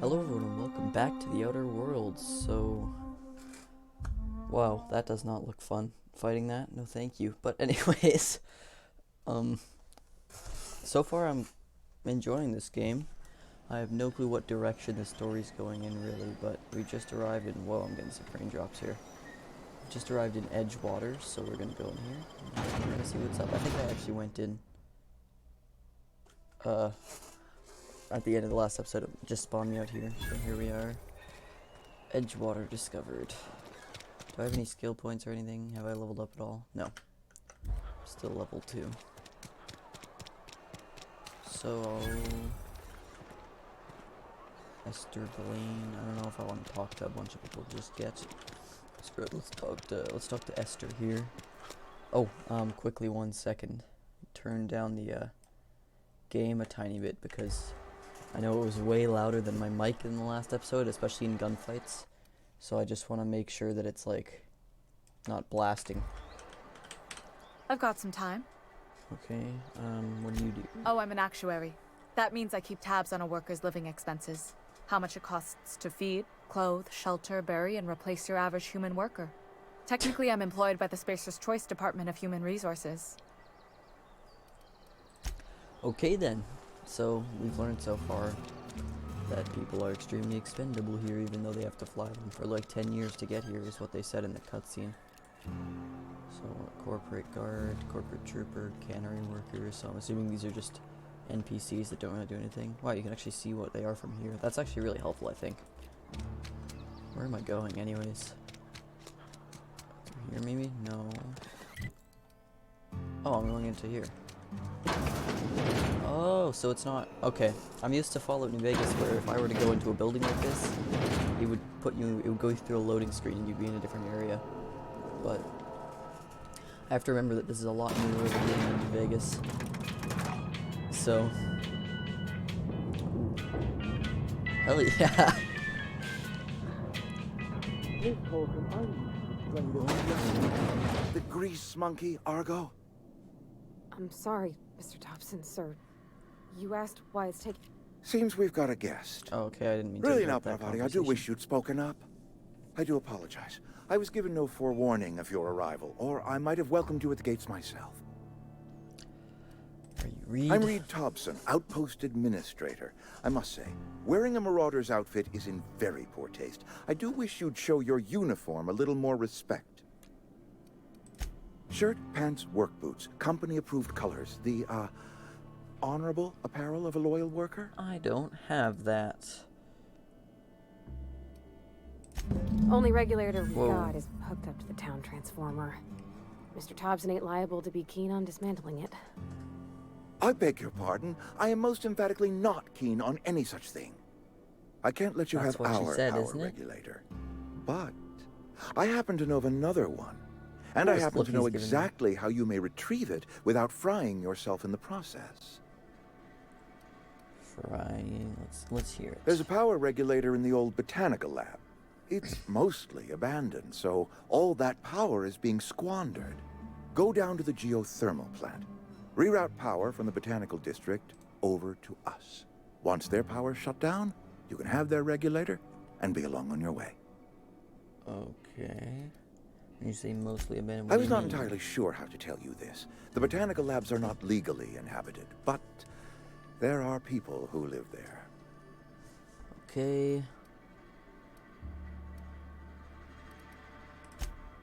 Hello everyone and welcome back to the Outer Worlds. Wow, that does not look fun. Fighting that? No thank you. But anyways, um, so far I'm enjoying this game. I have no clue what direction the story's going in really, but we just arrived in, whoa, I'm getting some raindrops here. Just arrived in Edgewater, so we're gonna go in here. And we're gonna see what's up. I think I actually went in, at the end of the last episode, it just spawned me out here. So here we are. Edgewater discovered. Do I have any skill points or anything? Have I leveled up at all? No. Still level 2. So, Esther Blaine. I don't know if I want to talk to a bunch of people just yet. Screw it, let's talk to Esther here. Oh, quickly 1 second. Turn down the game a tiny bit because I know it was way louder than my mic in the last episode, especially in gunfights. So I just want to make sure that it's like not blasting. I've got some time. Okay, what do you do? Oh, I'm an actuary. That means I keep tabs on a worker's living expenses. How much it costs to feed, clothe, shelter, bury, and replace your average human worker. Technically, I'm employed by the Spacer's Choice Department of Human Resources. Okay then, so we've learned so far that people are extremely expendable here, even though they have to fly them for like 10 years to get here, is what they said in the cutscene. So, corporate guard, corporate trooper, cannery workers, so I'm assuming these are just NPCs that don't really do anything. Wow, you can actually see what they are from here. That's actually really helpful, I think. Where am I going anyways? Here maybe? No. Oh, I'm going into here. Oh, so it's not... Okay, I'm used to Fallout New Vegas where if I were to go into a building like this, it would go through a loading screen and you'd be in a different area. But I have to remember that this is a lot newer than being in New Vegas. So... Hell yeah! The grease monkey, Argo? I'm sorry, Mr. Thompson, sir. You asked why it's taking... Seems we've got a guest. Oh, okay, I didn't mean to Really now, interrupt that Parvati, I do conversation. wish you'd spoken up. I do apologize. I was given no forewarning of your arrival, or I might have welcomed you at the gates myself. Are you Reed? I'm Reed Thompson, Outpost Administrator. I must say, wearing a marauder's outfit is in very poor taste. I do wish you'd show your uniform a little more respect. Shirt, pants, work boots, company-approved colors. The, honorable apparel of a loyal worker? I don't have that. Only regulator we've Whoa. got is hooked up to the town transformer. Mr. Thompson ain't liable to be keen on dismantling it. I beg your pardon. I am most emphatically not keen on any such thing. I can't let you That's have what she our said, power isn't it? regulator. But I happen to know of another one. And I Course, happen look, to know he's giving me- exactly how you may retrieve it without frying yourself in the process. Frying. Let's hear it. There's a power regulator in the old botanical lab. It's mostly abandoned, so all that power is being squandered. Go down to the geothermal plant. Reroute power from the botanical district over to us. Once their power's shut down, you can have their regulator and be along on your way. Okay. You say mostly abandoned. I What was do you not mean? entirely sure how to tell you this. The botanical labs are not legally inhabited, but there are people who live there. Okay.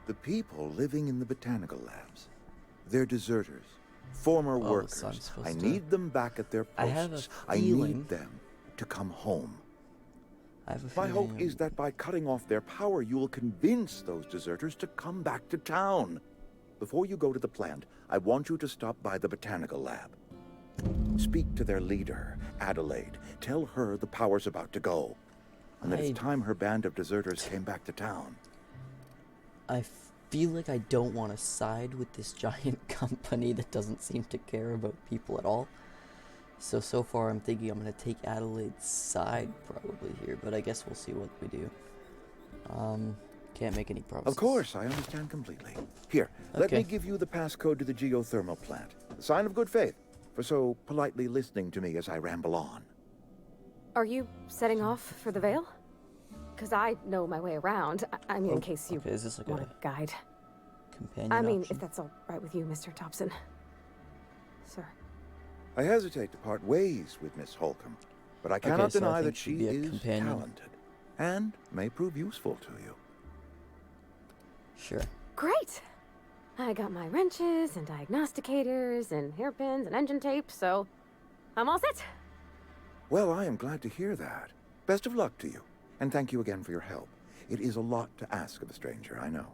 The people living in the botanical labs, they're deserters, former Oh, workers. so I'm supposed I to- need them back at their I have a posts. I feeling- need them to come home. I have a My feeling. hope is that by cutting off their power, you will convince those deserters to come back to town. Before you go to the plant, I want you to stop by the botanical lab. Speak to their leader, Adelaide. Tell her the power's about to go, and that I- it's time her band of deserters came back to town. I feel like I don't want to side with this giant company that doesn't seem to care about people at all. So far I'm thinking I'm going to take Adelaide's side probably here, but I guess we'll see what we do. Can't make any promises. Of course, I understand completely. Here, let Okay. me give you the passcode to the geothermal plant. A sign of good faith for so politely listening to me as I ramble on. Are you setting off for the Vale? Because I know my way around. I mean, Oh, in case you okay, is this like want a a guide. companion I mean, option? if that's all right with you, Mr. Thompson. Sir. I hesitate to part ways with Miss Holcomb, but I Okay, cannot so I deny think that she'd she be a is companion. talented and may prove useful to you. Sure. Great! I got my wrenches and diagnosticators and hairpins and engine tape, so I'm all set. Well, I am glad to hear that. Best of luck to you, and thank you again for your help. It is a lot to ask of a stranger, I know.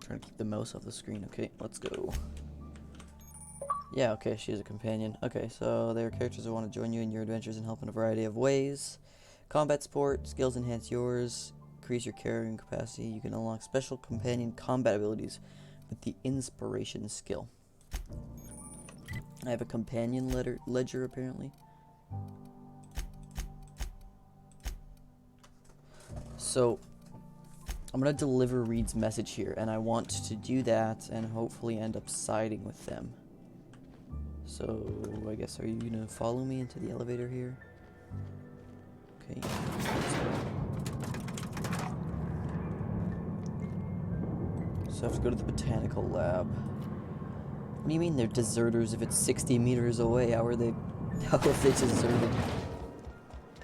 Trying to keep the mouse off the screen. Okay, let's go. Yeah, okay, she is a companion. Okay, so there are characters who want to join you in your adventures and help in a variety of ways. Combat support, skills enhance yours, increase your carrying capacity. You can unlock special companion combat abilities with the inspiration skill. I have a companion ledger apparently. So I'm gonna deliver Reed's message here, and I want to do that and hopefully end up siding with them. So I guess, are you gonna follow me into the elevator here? Okay. So I have to go to the botanical lab. What do you mean they're deserters if it's 60 meters away? How are they deserted?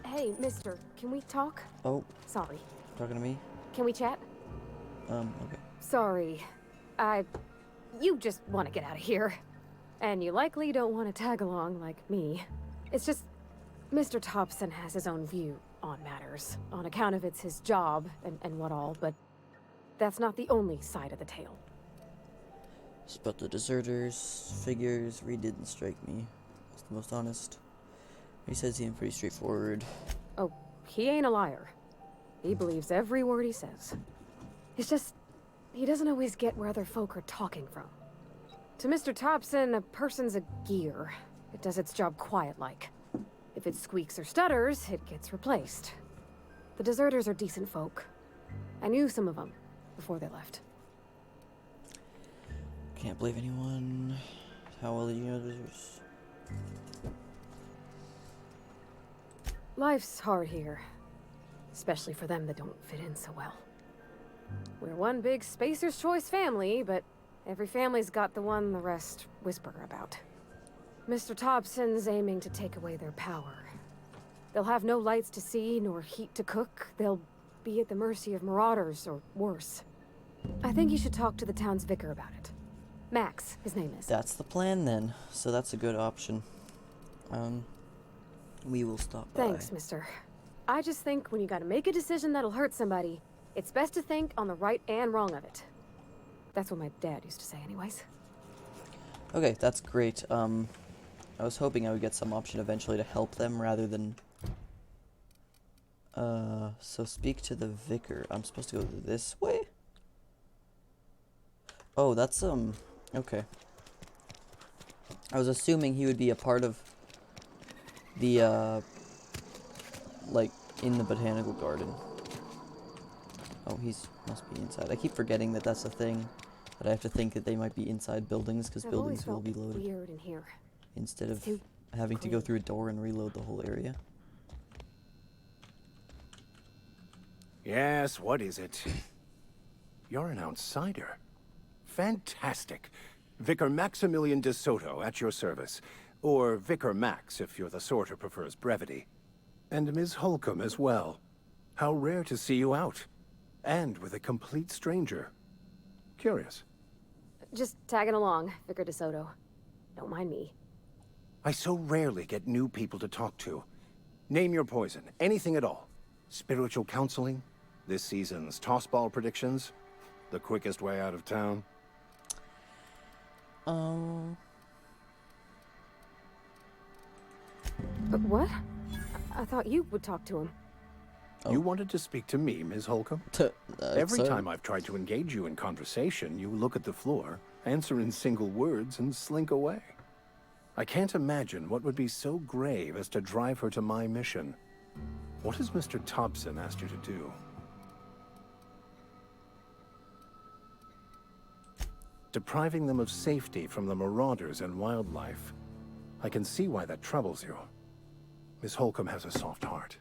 Hey, mister, can we talk? Oh, Sorry. talking to me? Can we chat? Okay. Sorry. You just want to get out of here. And you likely don't want to tag along like me. It's just, Mr. Thompson has his own view on matters, on account of it's his job and what all, but that's not the only side of the tale. It's about the deserters, figures. Reed didn't strike me. That's the most honest. He says he's pretty straightforward. Oh, he ain't a liar. He believes every word he says. It's just, he doesn't always get where other folk are talking from. To Mr. Thompson, a person's a gear. It does its job quiet-like. If it squeaks or stutters, it gets replaced. The deserters are decent folk. I knew some of them before they left. Can't believe anyone. How well do you know deserters? Life's hard here. Especially for them that don't fit in so well. We're one big Spacer's Choice family, but every family's got the one the rest whisper about. Mr. Thompson's aiming to take away their power. They'll have no lights to see, nor heat to cook. They'll be at the mercy of marauders, or worse. I think you should talk to the town's vicar about it. Max, his name is. That's the plan then. So that's a good option. We will stop by. Thanks, mister. I just think when you gotta make a decision that'll hurt somebody, it's best to think on the right and wrong of it. That's what my dad used to say anyways. Okay, that's great. I was hoping I would get some option eventually to help them rather than... so speak to the vicar. I'm supposed to go this way? Oh, that's, okay. I was assuming he would be a part of the, like, in the botanical garden. Oh, must be inside. I keep forgetting that that's a thing. That I have to think that they might be inside buildings, because buildings will be loaded. Weird in here. Instead of too having to go through a door and reload the whole area. Yes, what is it? You're an outsider. Fantastic. Vicar Maximilian de Soto at your service. Or Vicar Max, if you're the sort who prefers brevity. And Ms. Holcomb as well. How rare to see you out. And with a complete stranger. Curious. Just tagging along, Vicar DeSoto. Don't mind me. I so rarely get new people to talk to. Name your poison, anything at all. Spiritual counseling, this season's tossball predictions, the quickest way out of town. What? I thought you would talk to him. Oh. You wanted to speak to me, Ms. Holcomb? Every time I've tried to engage you in conversation, you look at the floor, answer in single words, and slink away. I can't imagine what would be so grave as to drive her to my mission. What has Mr. Thompson asked you to do? Depriving them of safety from the marauders and wildlife. I can see why that troubles you. Miss Holcomb has a soft heart.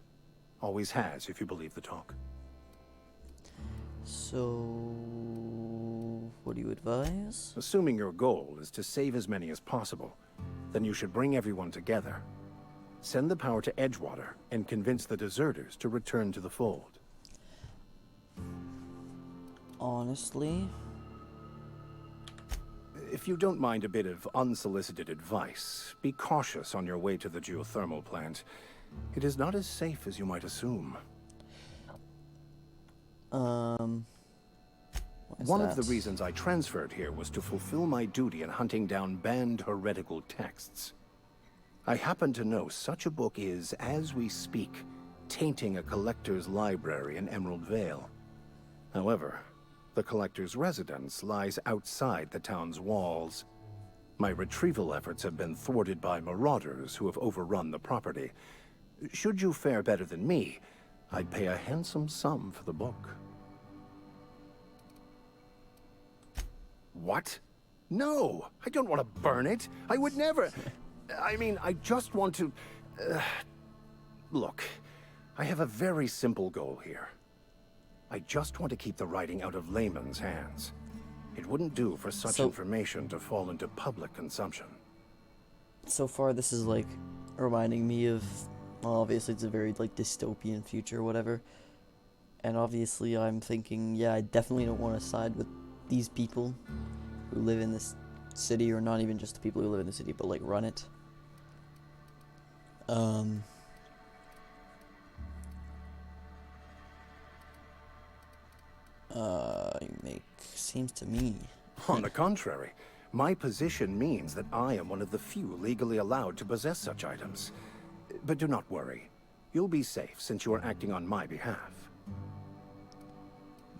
Always has, if you believe the talk. So, what do you advise? Assuming your goal is to save as many as possible, then you should bring everyone together. Send the power to Edgewater and convince the deserters to return to the fold. Honestly, If you don't mind a bit of unsolicited advice, be cautious on your way to the geothermal plant. It is not as safe as you might assume. why is One of that? the reasons I transferred here was to fulfill my duty in hunting down banned heretical texts. I happen to know such a book is, as we speak, tainting a collector's library in Emerald Vale. However, the collector's residence lies outside the town's walls. My retrieval efforts have been thwarted by marauders who have overrun the property. Should you fare better than me, I'd pay a handsome sum for the book. What? No! I don't want to burn it! I would never... I mean, I just want to... Look, I have a very simple goal here. I just want to keep the writing out of layman's hands. It wouldn't do for such information to fall into public consumption. So far, this is like reminding me of, well, obviously it's a very like dystopian future or whatever. And obviously I'm thinking, yeah, I definitely don't want to side with these people who live in this city, or not even just the people who live in the city, but like run it. Seems to me. On the contrary, my position means that I am one of the few legally allowed to possess such items. But do not worry. You'll be safe since you are acting on my behalf.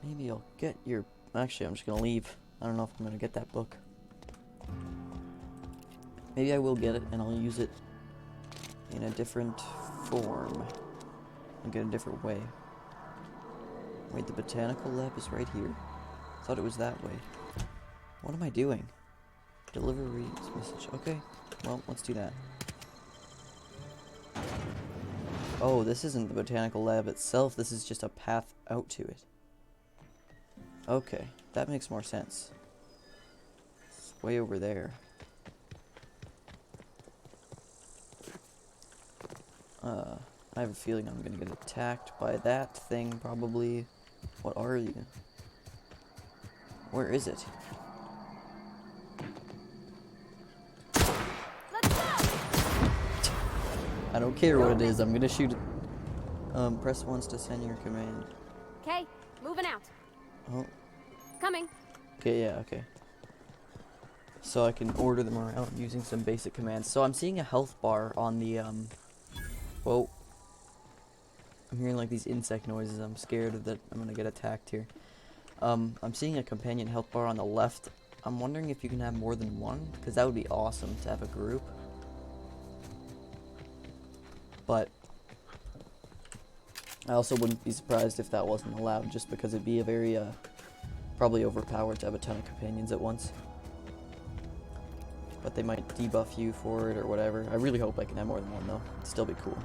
Maybe I'll get your... Actually, I'm just gonna leave. I don't know if I'm gonna get that book. Maybe I will get it, and I'll use it in a different form. And get a different way. Wait, the botanical lab is right here? I thought it was that way. What am I doing? Delivery message. Okay, well, let's do that. Oh, this isn't the botanical lab itself. This is just a path out to it. Okay, that makes more sense. It's way over there. I have a feeling I'm gonna get attacked by that thing, probably. What are you? Where is it? Let's go! I don't care what it is, I'm gonna shoot it. Press once to send your command. Okay, moving out. Oh, Coming. okay, yeah, okay. So I can order them around using some basic commands. So I'm seeing a health bar on the, whoa. I'm hearing like these insect noises. I'm scared that I'm gonna get attacked here. I'm seeing a companion health bar on the left. I'm wondering if you can have more than one, because that would be awesome to have a group. But I also wouldn't be surprised if that wasn't allowed, just because it'd be a very, probably overpowered to have a ton of companions at once. But they might debuff you for it or whatever. I really hope I can have more than one though. It'd still be cool.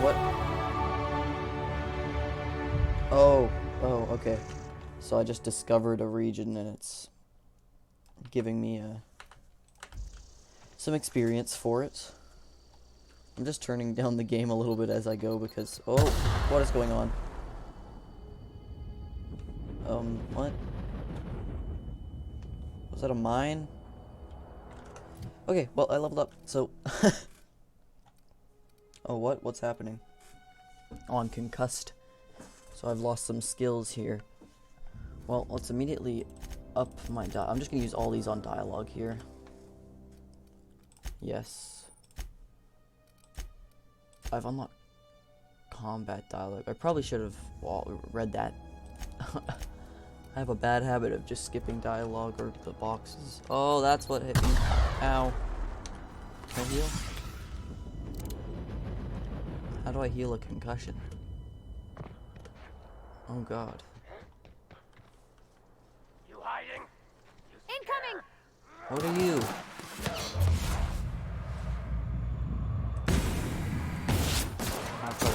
What? Oh, okay. So I just discovered a region and it's giving me some experience for it. I'm just turning down the game a little bit as I go because, oh, what is going on? What? Was that a mine? Okay, well, I leveled up, so... Oh, what's happening? Oh, I'm concussed. So I've lost some skills here. Well, let's immediately up my I'm just gonna use all these on dialogue here. Yes. I've unlocked combat dialogue. I probably should have read that. I have a bad habit of just skipping dialogue or the boxes. Oh, that's what hit me. Ow. Can I heal? How do I heal a concussion? Oh god. You hiding? Incoming! What are you?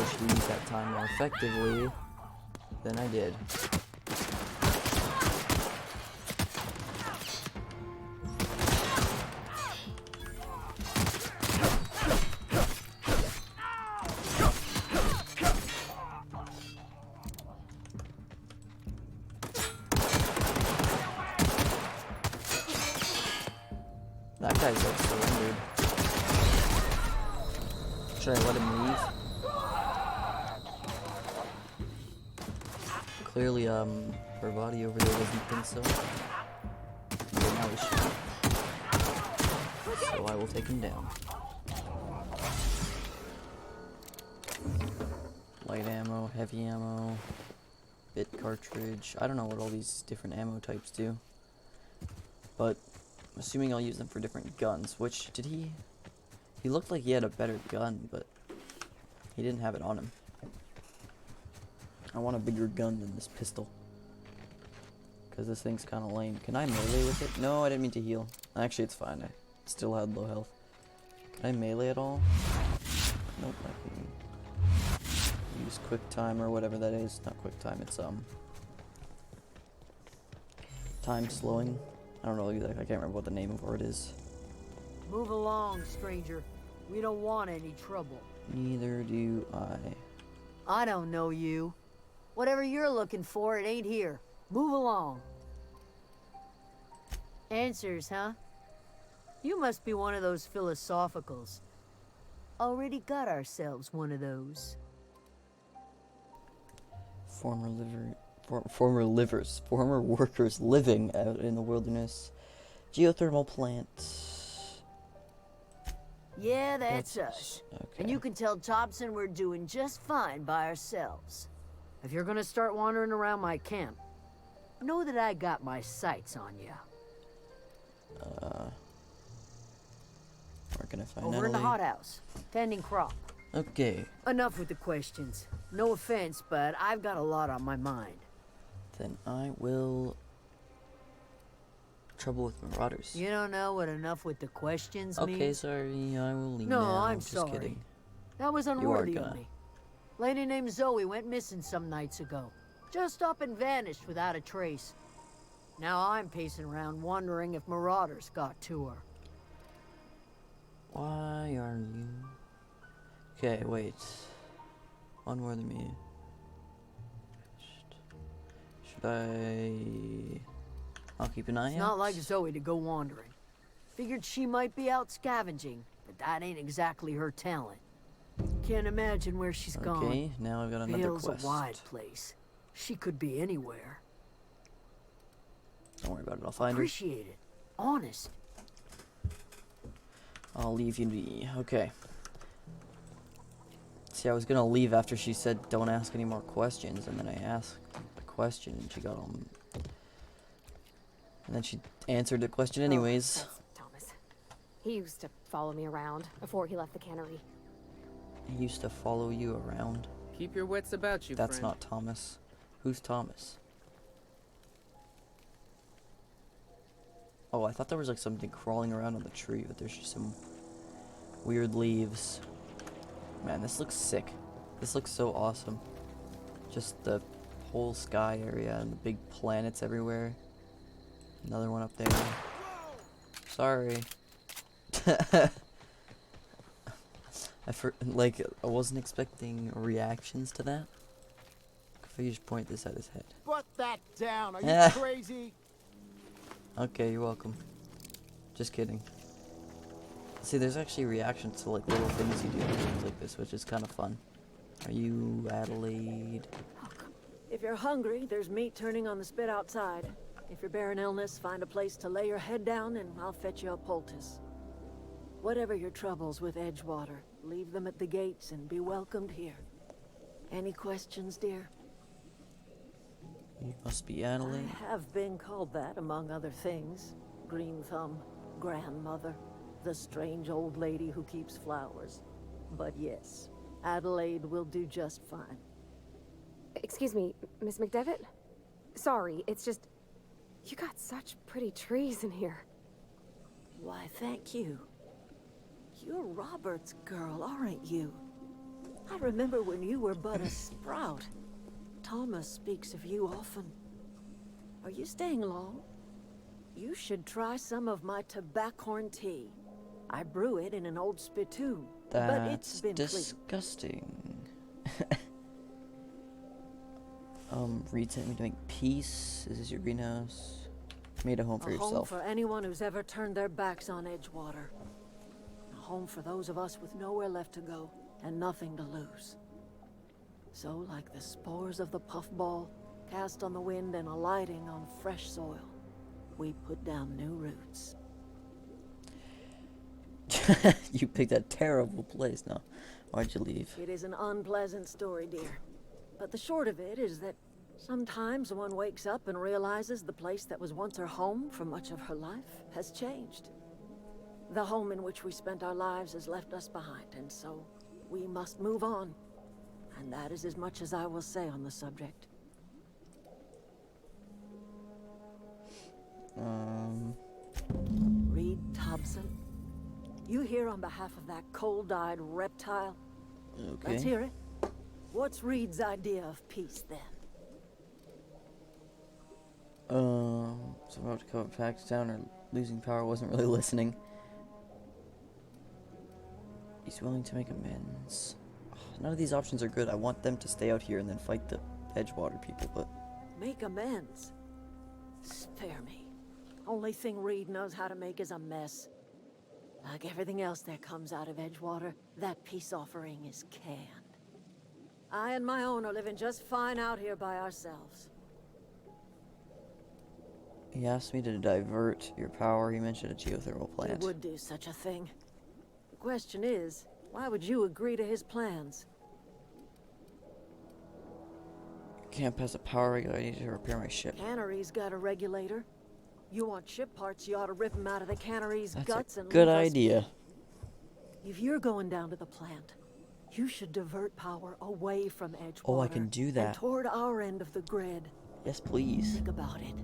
managed to use that time more effectively than I did. That guy's like surrendered. Should I let him leave? Clearly, her body over there doesn't think so. Okay, now he should. So I will take him down. Light ammo, heavy ammo, bit cartridge. I don't know what all these different ammo types do. But I'm assuming I'll use them for different guns. Which, did he... He looked like he had a better gun, but he didn't have it on him. I want a bigger gun than this pistol. Because this thing's kind of lame. Can I melee with it? No, I didn't mean to heal. Actually, it's fine. I still had low health. Can I melee at all? Nope, I can use quick time or whatever that is. Not quick time, it's time slowing. I don't know, I can't remember what the name of it is. Move along, stranger. We don't want any trouble. Neither do I. I don't know you. Whatever you're looking for, it ain't here. Move along. Answers, huh? You must be one of those philosophicals. Already got ourselves one of those. Former workers living out in the wilderness. Geothermal plant. Yeah, that's us. Okay. And you can tell Thompson we're doing just fine by ourselves. If you're gonna start wandering around my camp, know that I got my sights on you. Where can I find Over in the Natalie? hothouse, tending crop. Okay, Enough with the questions. No offense, but I've got a lot on my mind. then I will... Trouble with marauders. You don't know what enough with the questions Okay, means? sorry, I will leave No, now. I'm Just sorry. kidding. That was are unworthy gonna. of me. Lady named Zoe went missing some nights ago. Just up and vanished without a trace. Now I'm pacing around wondering if marauders got to her. Why are you... Okay, wait. One more than me. Should I... I'll keep an eye out. It's not like Zoe to go wandering. Figured she might be out scavenging, but that ain't exactly her talent. Can't imagine where she's gone. Okay, now I've got another Vale's quest. a wide place. She could be anywhere. Don't worry about it, I'll find her. Appreciate it. Honest. I'll leave you be. Okay. See, I was gonna leave after she said don't ask any more questions, and then I asked a question and she got on. And then she answered the question anyways. Oh, that's Thomas. He used to follow me around before he left the cannery. He used to follow you around. Keep your wits about you, That's friend. not Thomas. Who's Thomas? Oh, I thought there was like something crawling around on the tree, but there's just some weird leaves. Man, this looks sick. This looks so awesome. Just the whole sky area and the big planets everywhere. Another one up there. Sorry. I wasn't expecting reactions to that. If I just point this at his head. Put that down. Are Yeah. you crazy? Okay, you're welcome. Just kidding. See, there's actually reactions to like little things you do and things like this, which is kind of fun. Are you Adelaide? If you're hungry, there's meat turning on the spit outside. If you're bearing illness, find a place to lay your head down and I'll fetch you a poultice. Whatever your troubles with Edgewater, leave them at the gates and be welcomed here. Any questions, dear? You must be Adelaide. I have been called that, among other things. Green Thumb, grandmother, the strange old lady who keeps flowers. But yes, Adelaide will do just fine. Excuse me, Miss McDevitt? Sorry, it's just... You got such pretty trees in here. Why, thank you. You're Robert's girl, aren't you? I remember when you were but a sprout. Thomas speaks of you often. Are you staying long? You should try some of my tobaccorn tea. I brew it in an old spittoon, but it's That's been disgusting. Reed sent me to make peace. This is your greenhouse. Made a home for a home yourself. for anyone who's ever turned their backs on Edgewater. A home for those of us with nowhere left to go and nothing to lose. So, like the spores of the puffball, cast on the wind and alighting on fresh soil, we put down new roots. You picked a terrible place now. Why'd you leave? It is an unpleasant story, dear. But the short of it is that sometimes one wakes up and realizes the place that was once her home for much of her life has changed. The home in which we spent our lives has left us behind, and so we must move on. And that is as much as I will say on the subject. Reed Thompson, you here on behalf of that cold-eyed reptile? Okay. Let's hear it. What's Reed's idea of peace, then? So about to cut facts down or losing power, wasn't really listening. He's willing to make amends. None of these options are good. I want them to stay out here and then fight the Edgewater people, but... Make amends? Spare me. Only thing Reed knows how to make is a mess. Like everything else that comes out of Edgewater, that peace offering is canned. I and my own are living just fine out here by ourselves. He asked me to divert your power. He mentioned a geothermal plant. He would do such a thing. The question is, why would you agree to his plans? Can't pass a power regulator. I need to repair my ship. Cannery's got a regulator. You want ship parts, you ought to rip them out of the cannery's That's guts a and good leave us idea. be. If you're going down to the plant, you should divert power away from Edgewater. Oh, I can do And that. toward our end of the grid. Yes, please. Think about it.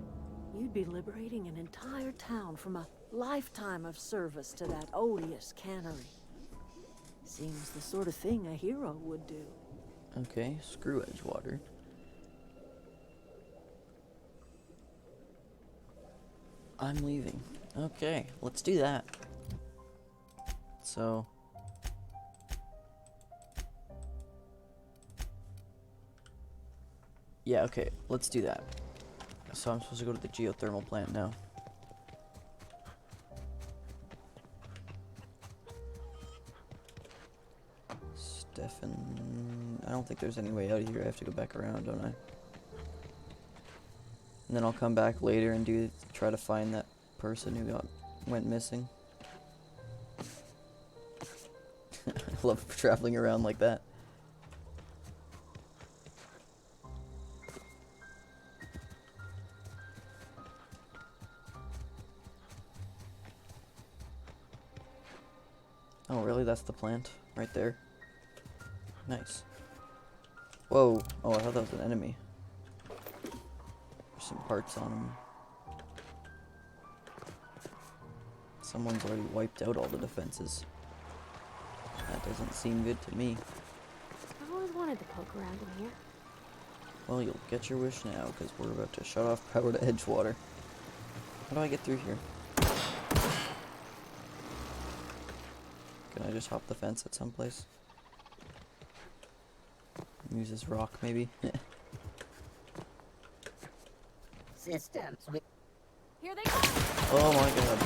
You'd be liberating an entire town from a lifetime of service to that odious cannery. Seems the sort of thing a hero would do. Okay, screw Edgewater. I'm leaving. Okay, let's do that. So... yeah, okay, let's do that. So I'm supposed to go to the geothermal plant now. Stefan... I don't think there's any way out of here. I have to go back around, don't I? And then I'll come back later and try to find that person who went missing. I love traveling around like that. Oh, really? That's the plant? Right there? Nice. Whoa. Oh, I thought that was an enemy. There's some parts on him. Someone's already wiped out all the defenses. That doesn't seem good to me. I've always wanted to poke around in here. Well, you'll get your wish now, because we're about to shut off power to Edgewater. How do I get through here? Can I just hop the fence at some place? Use this rock, maybe? Systems. Here they come! Oh my god.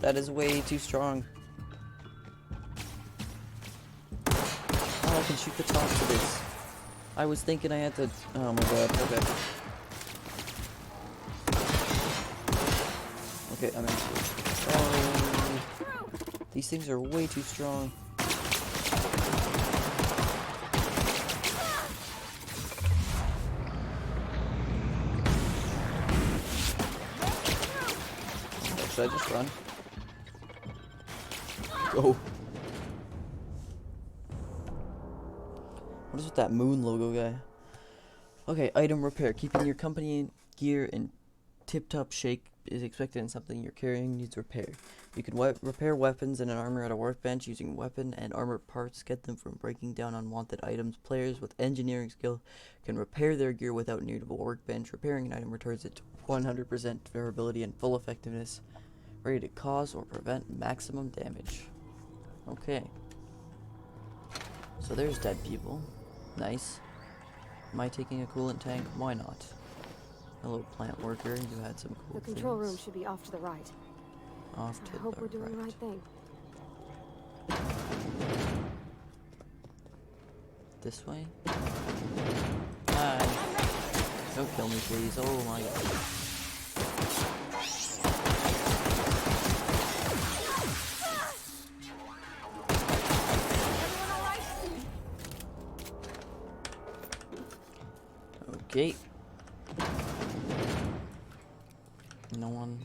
That is way too strong. Oh, I can shoot the top to this. I was thinking I had to... oh my god, okay. Okay, I'm in. Oh, these things are way too strong. Should I just run? Go. What is with that moon logo guy? Okay, item repair. Keeping your company gear in tip-top shape is expected and something you're carrying needs repair. You can repair weapons and armor at a workbench using weapon and armor parts. Get them from breaking down unwanted items. Players with engineering skill can repair their gear without need of a workbench. Repairing an item returns it to 100% durability and full effectiveness. Ready to cause or prevent maximum damage. Okay. So there's dead people. Nice. Am I taking a coolant tank? Why not? Hello, plant worker. You had some cool The control room things. should be off to the right. Off to I hope the we're doing the right thing. This way? Hi. Don't kill me, please. Oh my god. Okay. No one.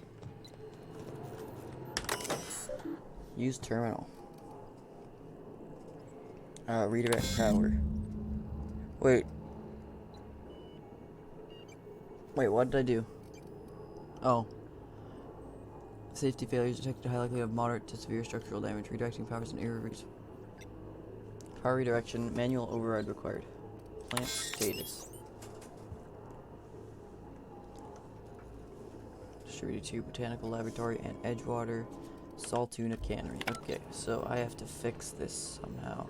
Use terminal. Redirect power. Wait. Wait, what did I do? Oh. Safety failures detected, high likelihood of moderate to severe structural damage. Redirecting power is an irreversible. Power redirection, manual override required. Plant status. Distributed to Botanical Laboratory and Edgewater Saltuna Cannery. Okay, so I have to fix this somehow.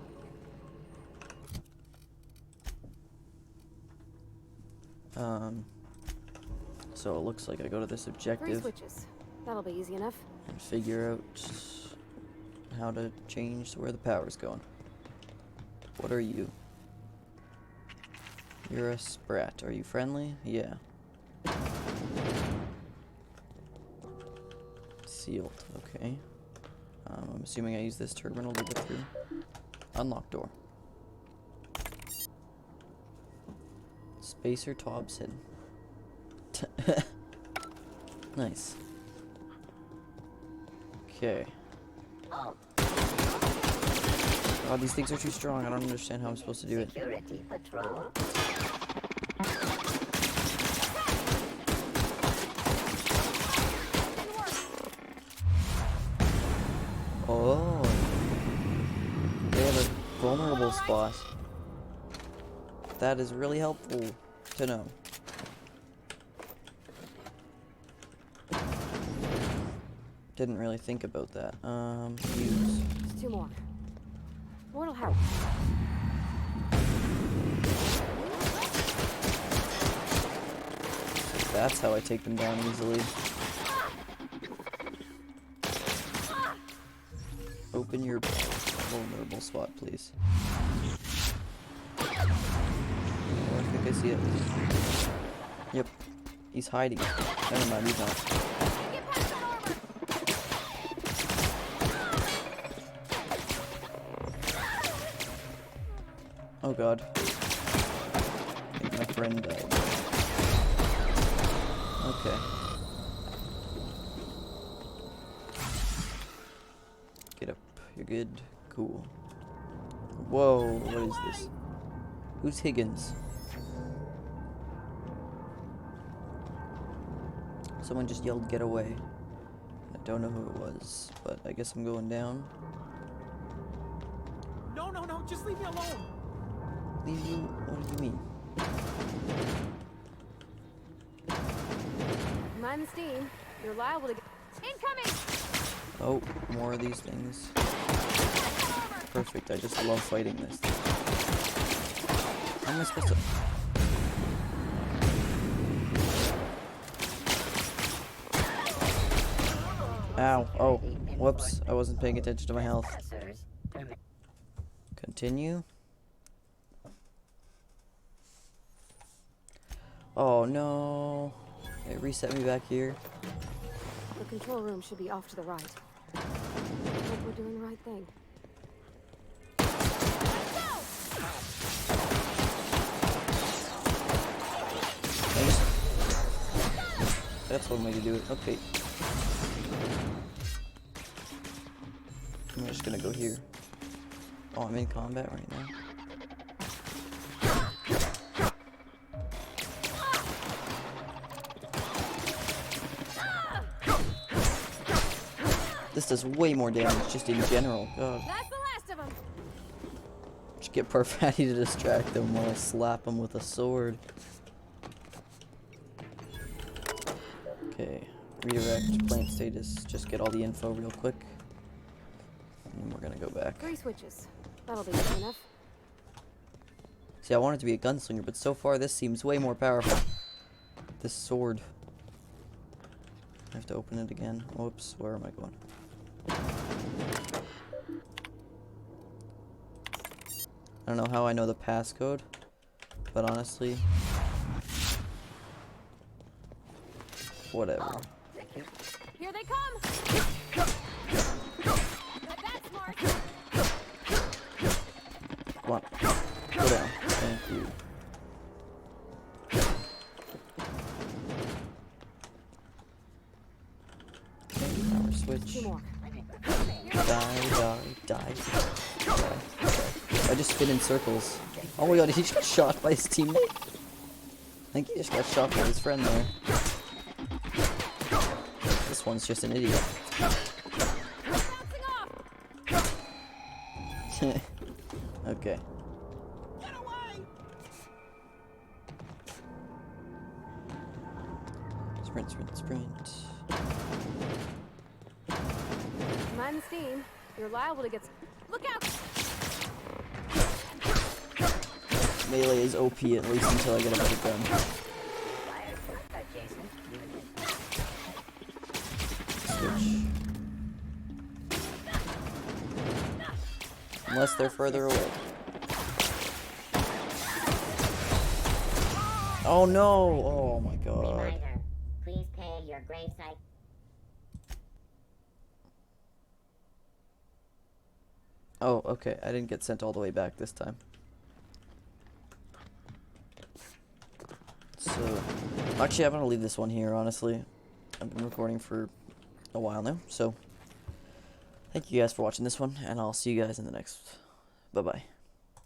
So it looks like I go to this 3 objective switches. That'll be easy enough. and figure out how to change to where the power's going. What are you? You're a sprat. Are you friendly? Yeah. Sealed. Okay. I'm assuming I use this terminal to get through. Unlock door. Spacer Thompson. Nice. Okay. Oh, these things are too strong. I don't understand how I'm supposed to do it. Security patrol. Oh. They have a vulnerable spot. That is really helpful to know. Didn't really think about that. Use. Just 2 more. What'll help? That's how I take them down easily. Open your vulnerable spot, please. Oh, I think I see it. Yep. He's hiding. Never mind, he's not. Oh god. I think my friend died. Okay. Get up. You're good. Cool. Whoa, what is this? Who's Higgins? Someone just yelled, "Get away." I don't know who it was, but I guess I'm going down. No, just leave me alone. Leave you? What do you mean? Mind the steam. You're liable to get... Incoming! Oh, more of these things. Perfect, I just love fighting this thing. How am I supposed to... Ow, oh, whoops, I wasn't paying attention to my health. Officers, permit. Continue. Oh no, it reset me back here. The control room should be off to the right. I hope we're doing the right thing. That's one way to do it. Okay. I'm just gonna go here. Oh, I'm in combat right now. The This does way more damage just in general. God. That's the last of them. Just get Parvati to distract them while I slap them with a sword. Okay. Redirect, plant status. Just get all the info real quick. And we're gonna go back. 3 switches. That'll be easy enough. See, I wanted to be a gunslinger, but so far this seems way more powerful. This sword. I have to open it again. Whoops, where am I going? I don't know how I know the passcode, but honestly, whatever. Here they come. That's smart. Come on, go down. Thank you. Okay, power switch. 2 more. Die. I just spin in circles. Oh my god, he just got shot by his teammate. I think he just got shot by his friend there. This one's just an idiot. Okay. Sprint. Mind the steam. You're liable to get. Look out! Melee is OP at least until I get a better gun. Switch. Unless they're further away. Oh no! Oh my god. Reminder, please pay your gravesite. Oh, okay. I didn't get sent all the way back this time. So, actually, I'm gonna leave this one here, honestly. I've been recording for a while now, so thank you guys for watching this one, and I'll see you guys in the next. Bye-bye.